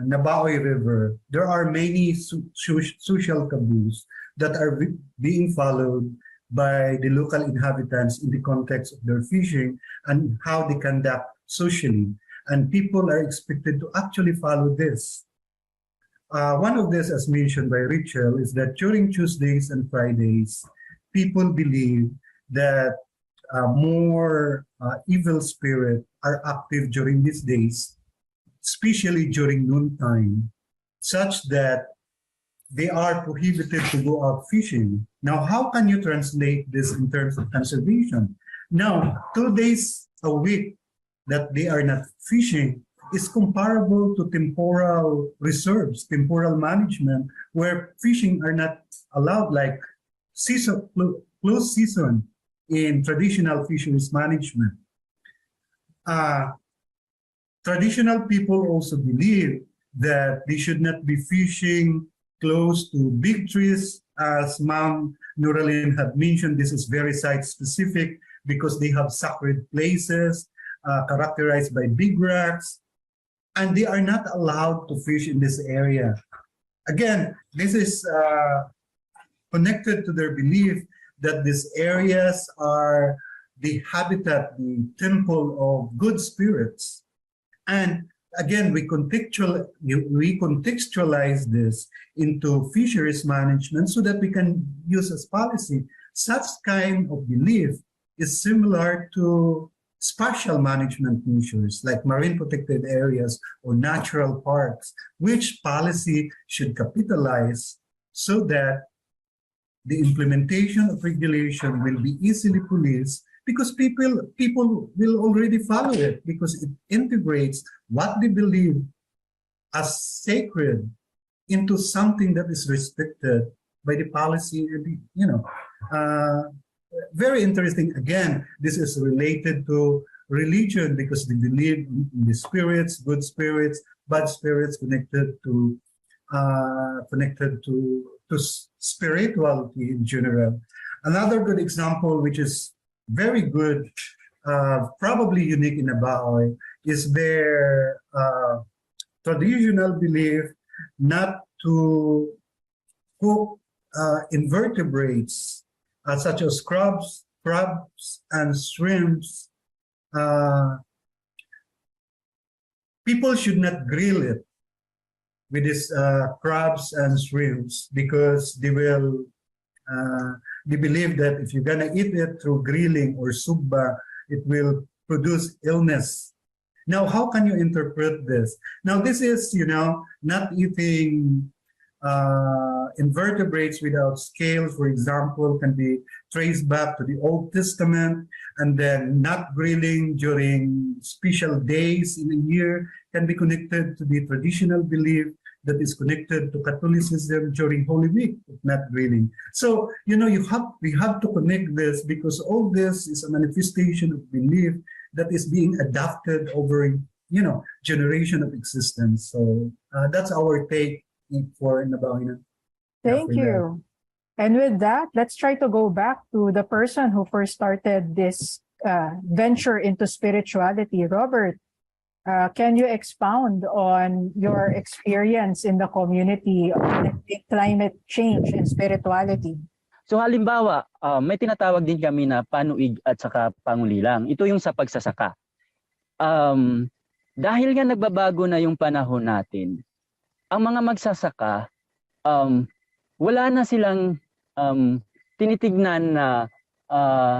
Nabaoy River, there are many social taboos that are being followed by the local inhabitants in the context of their fishing and how they conduct socially. And people are expected to actually follow this. One of this, as mentioned by Ritchel, is that during Tuesdays and Fridays, people believe that more evil spirits are active during these days, especially during noontime, such that they are prohibited to go out fishing. Now, how can you translate this in terms of conservation? Now, 2 days a week that they are not fishing is comparable to temporal reserves, temporal management, where fishing are not allowed, like closed season in traditional fisheries management. Traditional people also believe that they should not be fishing close to big trees. As Ma'am Noralene had mentioned, this is very site-specific because they have sacred places characterized by big rocks, and they are not allowed to fish in this area. Again, this is connected to their belief that these areas are the habitat, the temple of good spirits. And again, we contextualize this into fisheries management so that we can use as policy. Such kind of belief is similar to spatial management measures like marine protected areas or natural parks, which policy should capitalize so that the implementation of regulation will be easily policed, because people will already follow it because it integrates what they believe as sacred into something that is respected by the policy. Very interesting. Again, this is related to religion because they believe in the spirits, good spirits, bad spirits, connected to spirituality in general. Another good example, which is very good, probably unique in Nabaoy, is their traditional belief not to cook invertebrates such as crabs and shrimps. People should not grill it with these crabs and shrimps because they believe that if you're gonna eat it through grilling or sugba, it will produce illness. Now, how can you interpret this? Now, this is, not eating invertebrates without scales, for example, can be traced back to the Old Testament, and then not grilling during special days in a year can be connected to the traditional belief that is connected to Catholicism during Holy Week, if not grilling. So, we have to connect this because all this is a manifestation of belief that is being adapted over, generation of existence. So that's our take for Nabaoy. Thank you. And with that, let's try to go back to the person who first started this venture into spirituality. Robert, can you expound on your experience in the community on climate change and spirituality? So halimbawa, may tinatawag din kami na panuig at saka pangulilang. Ito yung sa pagsasaka. Dahil nga nagbabago na yung panahon natin, ang mga magsasaka, wala na silang tinitignan na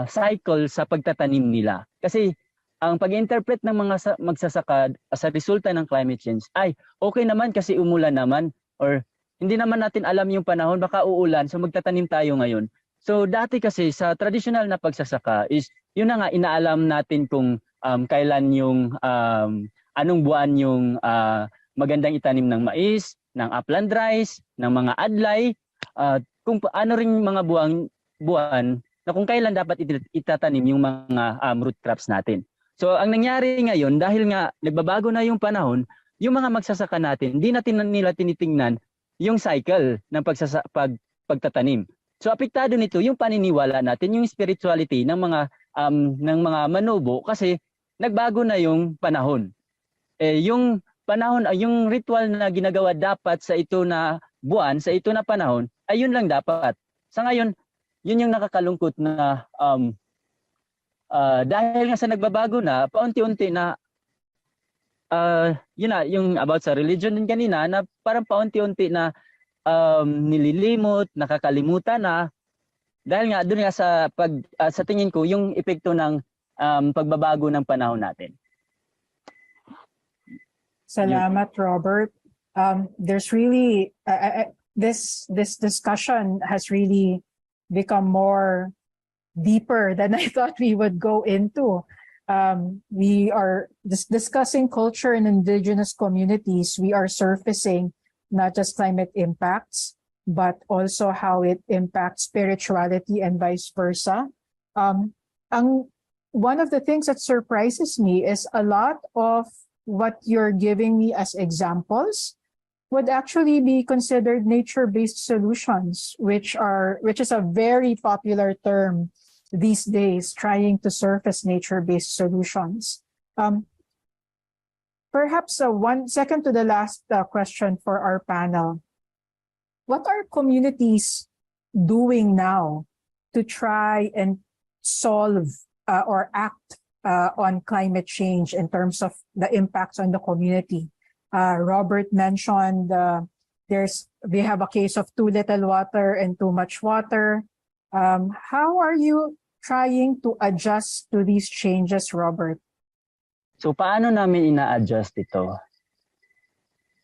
cycle sa pagtatanim nila. Kasi ang pag-interpret ng mga magsasaka sa resulta ng climate change ay okay naman kasi umulan naman, or hindi naman natin alam yung panahon, baka uulan, so magtatanim tayo ngayon. So dati kasi sa traditional na pagsasaka is yun na nga, inaalam natin kung kailan yung anong buwan yung magandang itanim ng mais, ng upland rice, ng mga adlay, kung ano ring mga buwan na kung kailan dapat itatanim yung mga root crops natin. So ang nangyari ngayon, dahil nga nagbabago na yung panahon, yung mga magsasaka natin, hindi natin nila tinitingnan yung cycle ng pagtatanim. So apektado nito yung paniniwala natin, yung spirituality ng mga manobo kasi nagbago na yung panahon. Yung panahon ay yung ritual na ginagawa dapat sa ito na buwan, sa ito na panahon, ay yun lang dapat. Sa ngayon, yun yung nakakalungkot na dahil nga sa nagbabago na, paunti-unti na yun na, yung about sa religion din kanina, na parang paunti-unti na nililimot, nakakalimutan na, dahil nga doon nga sa tingin ko, yung epekto ng pagbabago ng panahon natin. Salamat, Robert. There's really this discussion has really become more deeper than I thought we would go into. We are discussing culture in indigenous communities. We are surfacing not just climate impacts, but also how it impacts spirituality and vice versa. One of the things that surprises me is a lot of what you're giving me as examples would actually be considered nature-based solutions, which is a very popular term these days, trying to surface nature-based solutions. Perhaps one second to the last question for our panel. What are communities doing now to try and solve or act on climate change in terms of the impacts on the community? Robert mentioned we have a case of too little water and too much water. How are you trying to adjust to these changes, Robert? So paano namin ina-adjust ito?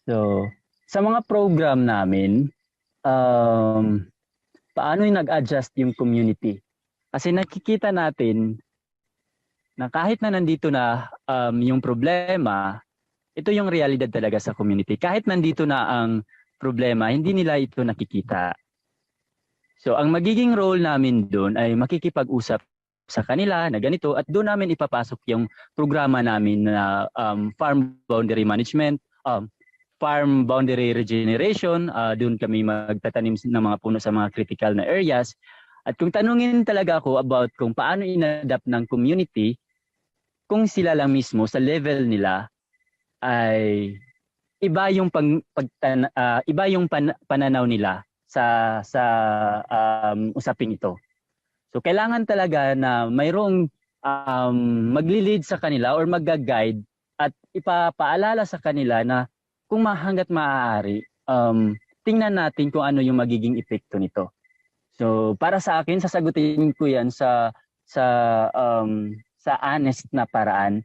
So sa mga program namin, paano yung nag-adjust yung community? Kasi nakikita natin na kahit na nandito na yung problema, ito yung realidad talaga sa community. Kahit nandito na ang problema, hindi nila ito nakikita. So ang magiging role namin doon ay makikipag-usap sa kanila na ganito at doon namin ipapasok yung programa namin na farm boundary management, farm boundary regeneration. Doon kami magtatanim ng mga puno sa mga critical na areas. At kung tanungin talaga ako about kung paano in-adapt ng community, kung sila lang mismo sa level nila ay iba yung pananaw nila sa usaping ito. So kailangan talaga na mayroong magli-lead sa kanila or mag-guide at ipapaalala sa kanila na kung hangga't maaari, tingnan natin kung ano yung magiging epekto nito. So para sa akin, sasagutin ko yan sa honest na paraan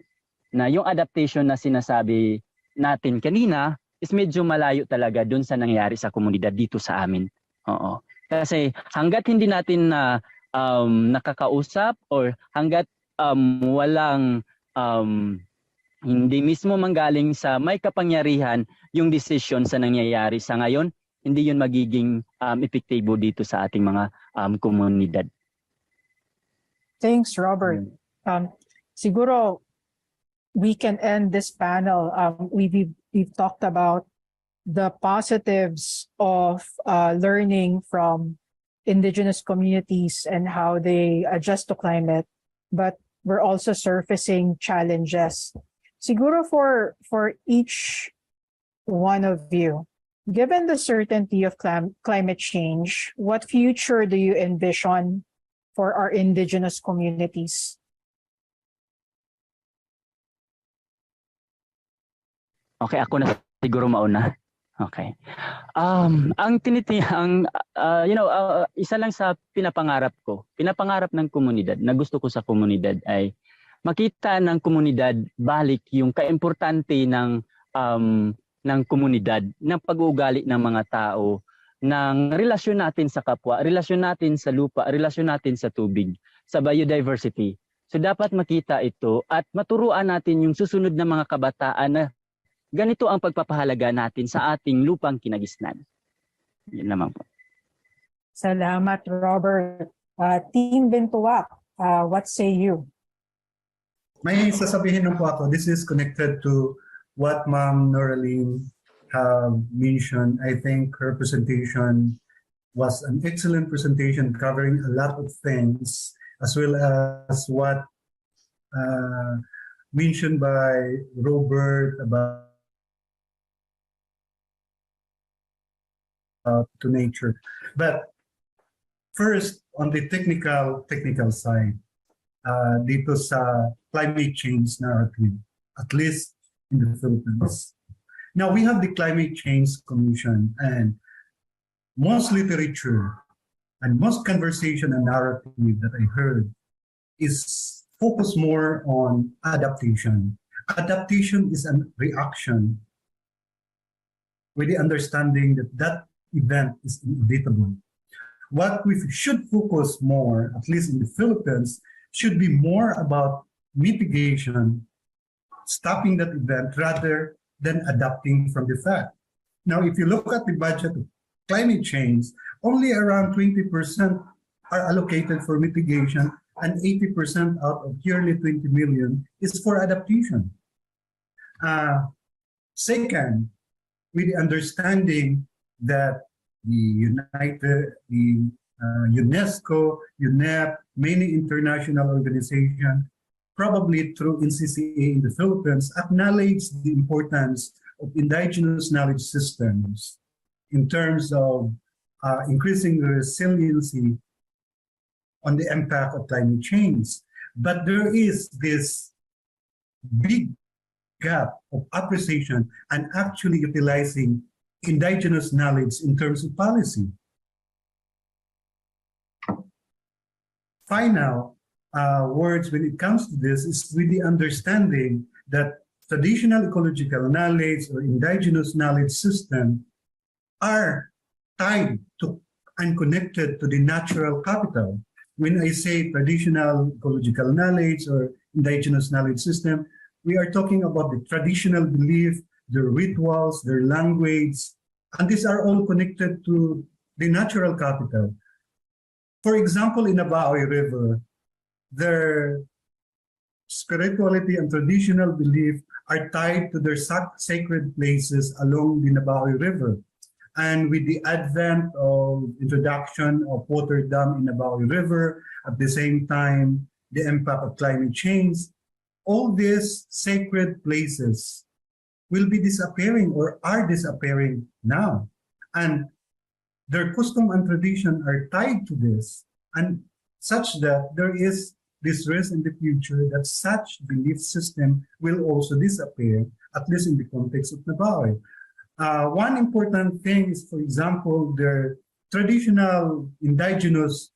na yung adaptation na sinasabi natin kanina is medyo malayo talaga dun sa nangyari sa komunidad dito sa amin. Oo. Kasi hangga't hindi natin na nakakausap or hangga't walang hindi mismo manggaling sa may kapangyarihan yung decision sa nangyayari sa ngayon, hindi yun magiging epektibo dito sa ating mga komunidad. Thanks, Robert. Siguro we can end this panel. We've talked about the positives of learning from indigenous communities and how they adjust to climate, but we're also surfacing challenges. Siguro for each one of you, given the certainty of climate change, what future do you envision for our indigenous communities? Okay, ako na siguro mauna. Okay. Isa lang sa pinapangarap ng komunidad, na gusto ko sa komunidad ay makita ng komunidad balik yung kaimportante ng komunidad, ng pag-uugali ng mga tao, ng relasyon natin sa kapwa, relasyon natin sa lupa, relasyon natin sa tubig, sa biodiversity. So dapat makita ito at maturuan natin yung susunod na mga kabataan na ganito ang pagpapahalaga natin sa ating lupang kinagisnan. Yun naman po. Salamat, Robert. Team Bintuwak, what say you? May sasabihin lang po ako, this is connected to what Ma'am Noralene have mentioned. I think her presentation was an excellent presentation covering a lot of things, as well as what mentioned by Robert about to nature. But first, on the technical side, dito sa climate change narrative, at least in the Philippines. Now, we have the Climate Change Commission, and most literature and most conversation and narrative that I heard is focused more on adaptation. Adaptation is a reaction with the understanding that that event is inevitable. What we should focus more, at least in the Philippines, should be more about mitigation, stopping that event rather than adapting from the fact. Now, if you look at the budget of climate change, only around 20% are allocated for mitigation and 80% out of yearly 20 million is for adaptation. Second, with the understanding that the UNESCO, UNEP, many international organizations, probably through NCCA in the Philippines, acknowledge the importance of indigenous knowledge systems in terms of increasing the resiliency on the impact of climate change. But there is this big gap of appreciation and actually utilizing indigenous knowledge in terms of policy. Final words when it comes to this is with the understanding that traditional ecological knowledge or indigenous knowledge system are tied to and connected to the natural capital. When I say traditional ecological knowledge or indigenous knowledge system, we are talking about the traditional belief, their rituals, their language, and these are all connected to the natural capital. For example, in the Baoy River, their spirituality and traditional belief are tied to their sacred places along the Nabawi River. And with the advent of introduction of water dam in the Nabawi River, at the same time, the impact of climate change, all these sacred places will be disappearing or are disappearing now. And their custom and tradition are tied to this, and such that there is this risk in the future that such belief system will also disappear, at least in the context of Nabawi. One important thing is, for example, their traditional indigenous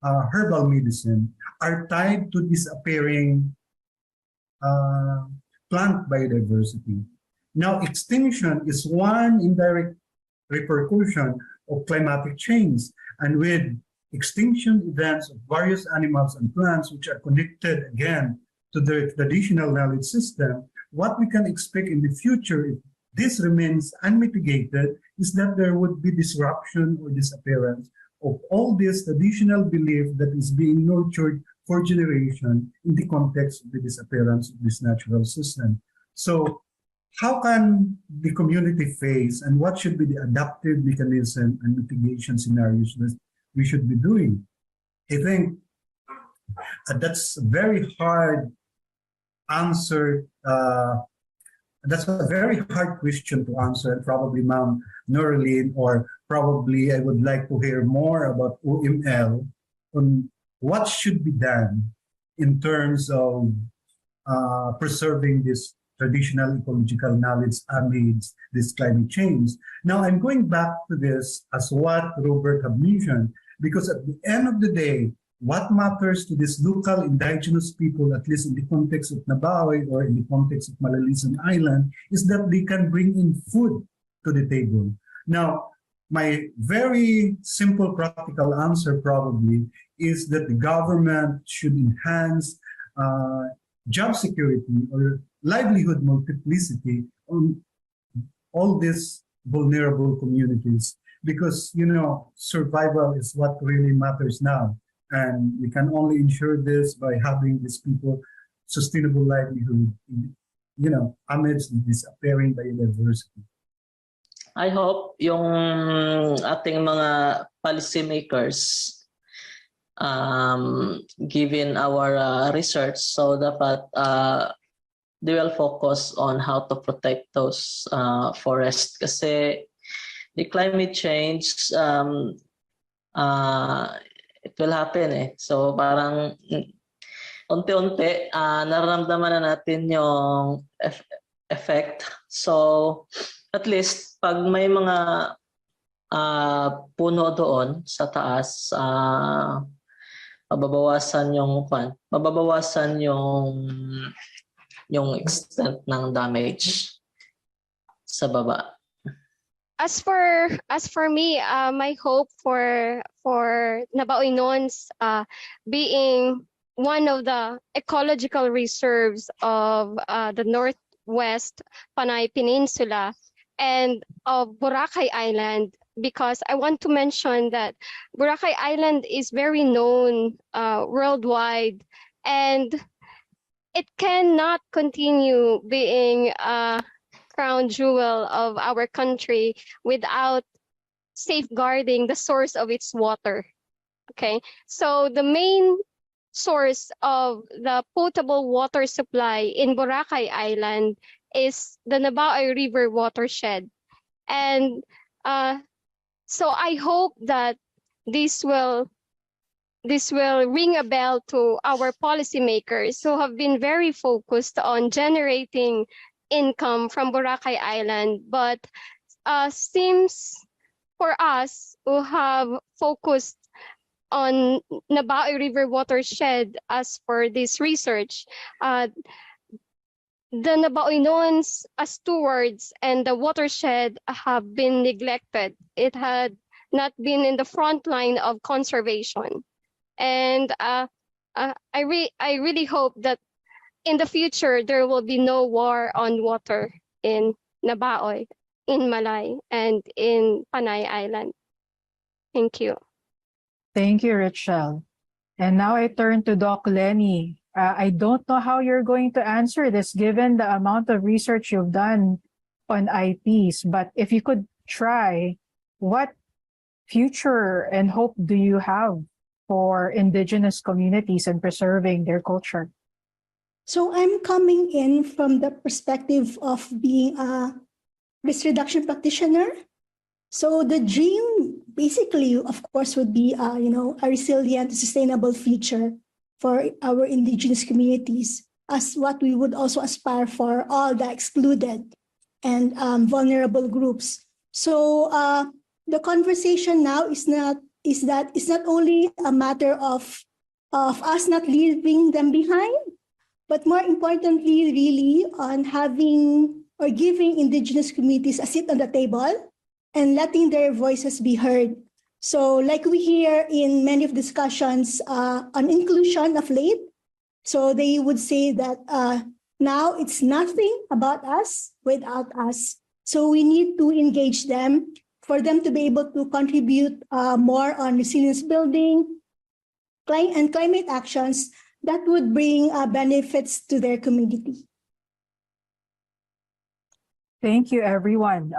herbal medicine are tied to disappearing plant biodiversity. Now, extinction is one indirect repercussion of climatic change, and with extinction events of various animals and plants which are connected again to the traditional knowledge system, what we can expect in the future if this remains unmitigated is that there would be disruption or disappearance of all this traditional belief that is being nurtured for generations in the context of the disappearance of this natural system. So how can the community face, and what should be the adaptive mechanism and mitigation scenarios that we should be doing? I think that's a very hard answer. That's a very hard question to answer. Probably Ma'am Noralene, or probably I would like to hear more about OML on what should be done in terms of preserving this traditional ecological knowledge amidst this climate change. Now, I'm going back to this as what Robert have mentioned, because at the end of the day, what matters to these local indigenous people, at least in the context of Nabawi or in the context of Malalisan Island, is that they can bring in food to the table. Now, my very simple practical answer probably is that the government should enhance job security or livelihood multiplicity on all these vulnerable communities, because survival is what really matters now, and we can only ensure this by having these people sustainable livelihood, amidst the disappearing biodiversity. I hope yung ating mga policymakers, given our research, so dapat they will focus on how to protect those forests, kasi the climate change, it will happen So parang unti-unti nararamdaman na natin yung effect. So at least pag may mga puno doon sa taas, mababawasan yung extent ng damage sa baba. As for me, my hope for Nabaoinons being one of the ecological reserves of the Northwest Panay Peninsula and of Boracay Island, because I want to mention that Boracay Island is very known worldwide, and it cannot continue being a crown jewel of our country without safeguarding the source of its water. Okay, so the main source of the potable water supply in Boracay Island is the Nabaoy River watershed. And so I hope that this will ring a bell to our policymakers who have been very focused on generating income from Boracay Island, but seems for us who have focused on Nabaoy River watershed as for this research, the Nabaoinons as stewards and the watershed have been neglected. It had not been in the front line of conservation. And I really hope that in the future there will be no war on water in Nabaoy, in Malay, and in Panay Island. Thank you. Thank you, Ritchel. And now I turn to Doc Lenny. I don't know how you're going to answer this given the amount of research you've done on IPs, but if you could try, what future and hope do you have for indigenous communities and preserving their culture? So I'm coming in from the perspective of being a risk reduction practitioner. So the dream basically, of course, would be a resilient, sustainable future for our indigenous communities, as what we would also aspire for all the excluded and vulnerable groups. So the conversation now is not only a matter of us not leaving them behind, but more importantly, really on having or giving indigenous communities a seat on the table and letting their voices be heard. So like we hear in many of discussions on inclusion of late, so they would say that now it's nothing about us without us. So we need to engage them for them to be able to contribute more on resilience building and climate actions that would bring benefits to their community. Thank you, everyone.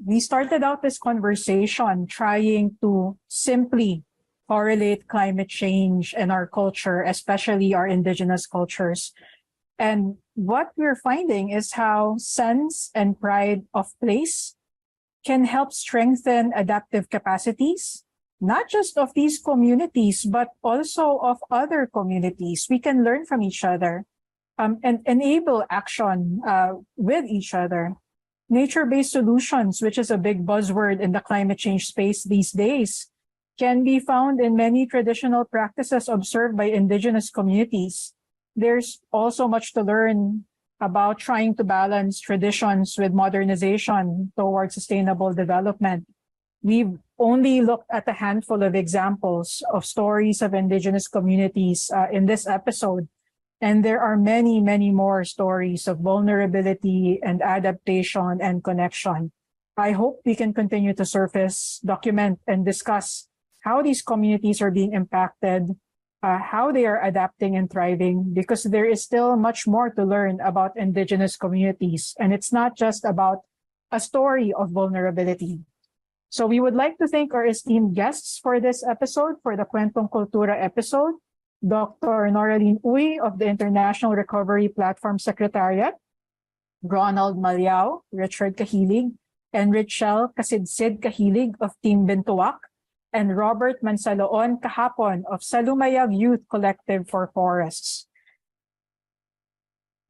We started out this conversation trying to simply correlate climate change and our culture, especially our indigenous cultures. And what we're finding is how sense and pride of place can help strengthen adaptive capacities, not just of these communities, but also of other communities. We can learn from each other and enable action with each other. Nature-based solutions, which is a big buzzword in the climate change space these days, can be found in many traditional practices observed by indigenous communities. There's also much to learn about trying to balance traditions with modernization towards sustainable development. We've only looked at a handful of examples of stories of indigenous communities in this episode. And there are many, many more stories of vulnerability and adaptation and connection. I hope we can continue to surface, document, and discuss how these communities are being impacted, how they are adapting and thriving, because there is still much more to learn about indigenous communities. And it's not just about a story of vulnerability. So we would like to thank our esteemed guests for this episode, for the Kwentong Kultura episode, Dr. Noralene of the International Recovery Platform Secretariat, Ronald Maliao, Richard Cahilig, and Ritchel Casidsid-Cahilig of Team Bintuwak, and Robert Mansalo-on Cahapon of Salumayag Youth Collective for Forests.